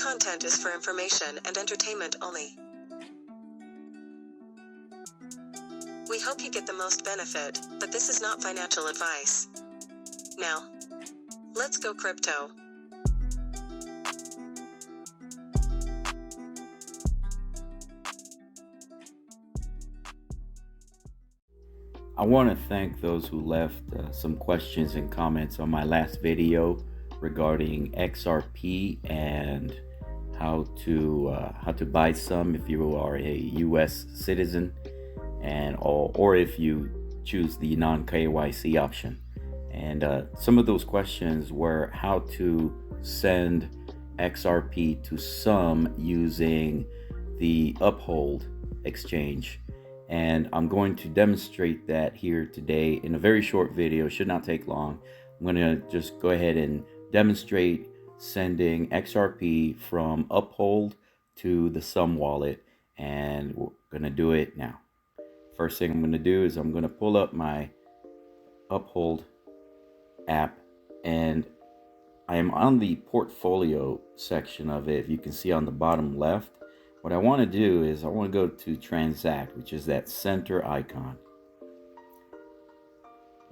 content is for information and entertainment only. We hope you get the most benefit, but this is not financial advice. Now, let's go crypto. I want to thank those who left some questions and comments on my last video regarding XRP and how to buy some if you are a U.S. citizen or if you choose the non-KYC option. And some of those questions were how to send XRP to Xumm using the Uphold exchange. And I'm going to demonstrate that here today in a very short video. Should not take long. I'm going to just go ahead and demonstrate sending XRP from Uphold to the Xumm wallet, and we're going to do it now. First thing I'm going to do is I'm going to pull up my Uphold app, and I am on the portfolio section of it. If you can see on the bottom left, what I want to do is I want to go to transact, which is that center icon.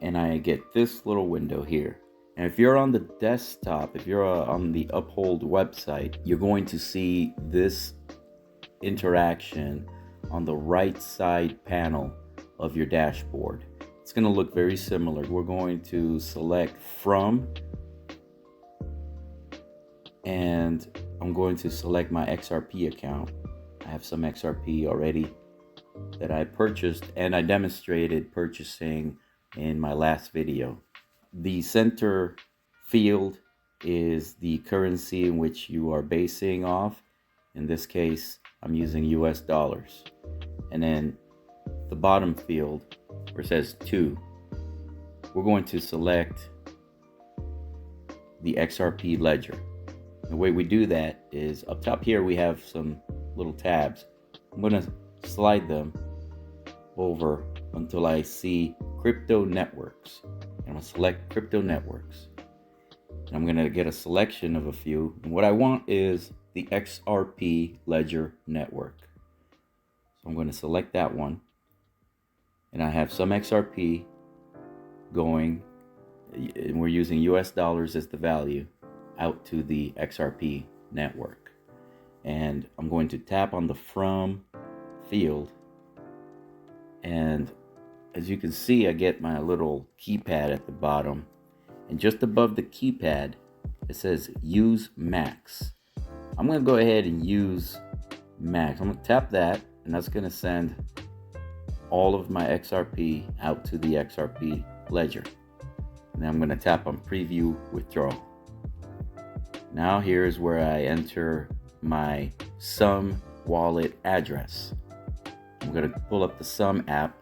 And I get this little window here. And if you're on the desktop, if you're on the Uphold website, you're going to see this interaction on the right side panel of your dashboard. It's going to look very similar. We're going to select from, and I'm going to select my XRP account. I have some XRP already that I purchased, and I demonstrated purchasing in my last video. The center field is the currency in which you are basing off. In this case, I'm using US dollars. And then the bottom field where it says to, we're going to select the XRP ledger. The way we do that is up top here we have some little tabs. I'm going to slide them over until I see crypto networks. I'm going to select crypto networks. And I'm going to get a selection of a few. And what I want is the XRP ledger network. So I'm going to select that one. And I have some XRP going, and we're using US dollars as the value, out to the XRP network. And I'm going to tap on the from field, and as you can see, I get my little keypad at the bottom, and just above the keypad it says use max. I'm going to go ahead and use max. I'm going to tap that, and that's going to send all of my XRP out to the XRP ledger. And then I'm going to tap on preview withdrawal. Now here's where I enter my Xumm wallet address. I'm going to pull up the Xumm app.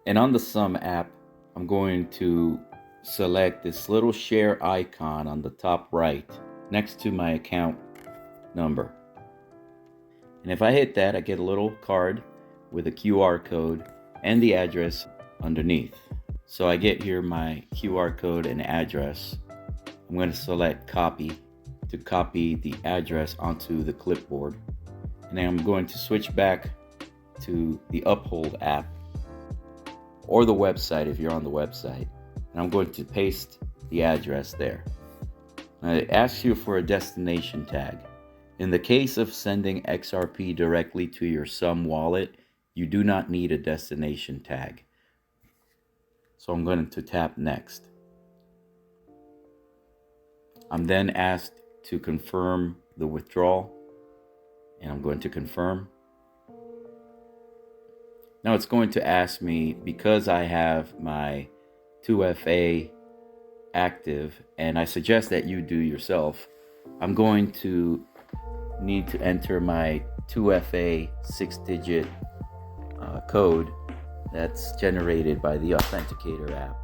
And on the Xumm app, I'm going to select this little share icon on the top right next to my account number. And if I hit that, I get a little card with a QR code and the address underneath. So I get here my QR code and address. I'm going to select copy to copy the address onto the clipboard. And then I'm going to switch back to the Uphold app or the website if you're on the website. And I'm going to paste the address there. Now it asks you for a destination tag. In the case of sending XRP directly to your Xumm wallet, you do not need a destination tag. So I'm going to tap next. I'm then asked to confirm the withdrawal, and I'm going to confirm. Now it's going to ask me, because I have my 2FA active, and I suggest that you do yourself, I'm going to need to enter my 2FA 6-digit code that's generated by the Authenticator app.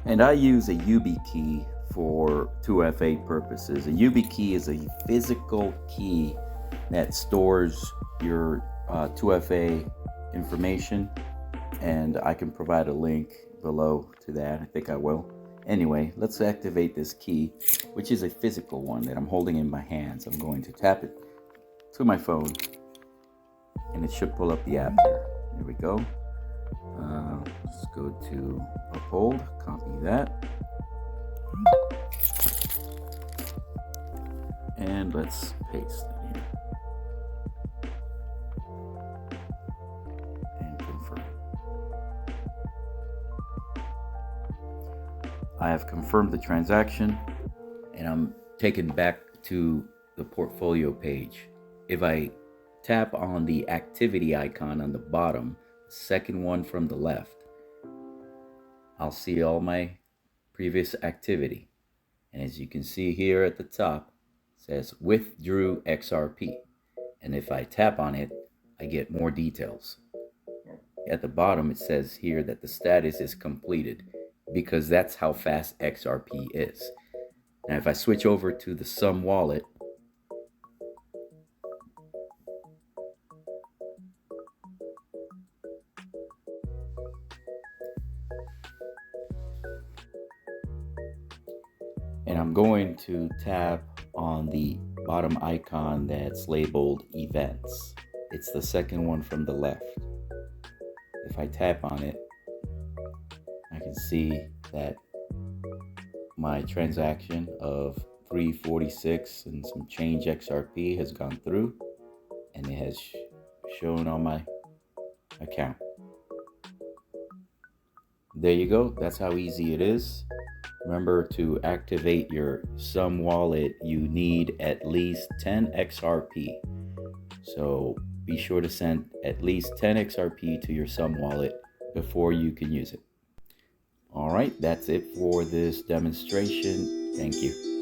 And I use a YubiKey for 2FA purposes. A YubiKey is a physical key that stores your 2FA information and I can provide a link below to that. I think I will. Anyway, let's activate this key, which is a physical one that I'm holding in my hands. I'm going to tap it to my phone, and it should pull up the app there. There we go. Let's go to Uphold, copy that, and let's paste it here and confirm. I have confirmed the transaction, and I'm taken back to the portfolio page. If I tap on the activity icon on the bottom, second one from the left, I'll see all my previous activity. And as you can see here at the top, it says withdrew XRP. And if I tap on it, I get more details. At the bottom, it says here that the status is completed, because that's how fast XRP is. Now, if I switch over to the Xumm wallet, and I'm going to tap on the bottom icon that's labeled events. It's the second one from the left. If I tap on it, I can see that my transaction of 346 and some change XRP has gone through, and it has shown on my account. There you go. That's how easy it is. Remember, to activate your Xumm wallet, you need at least 10 XRP. So be sure to send at least 10 XRP to your Xumm wallet before you can use it. All right, that's it for this demonstration. Thank you.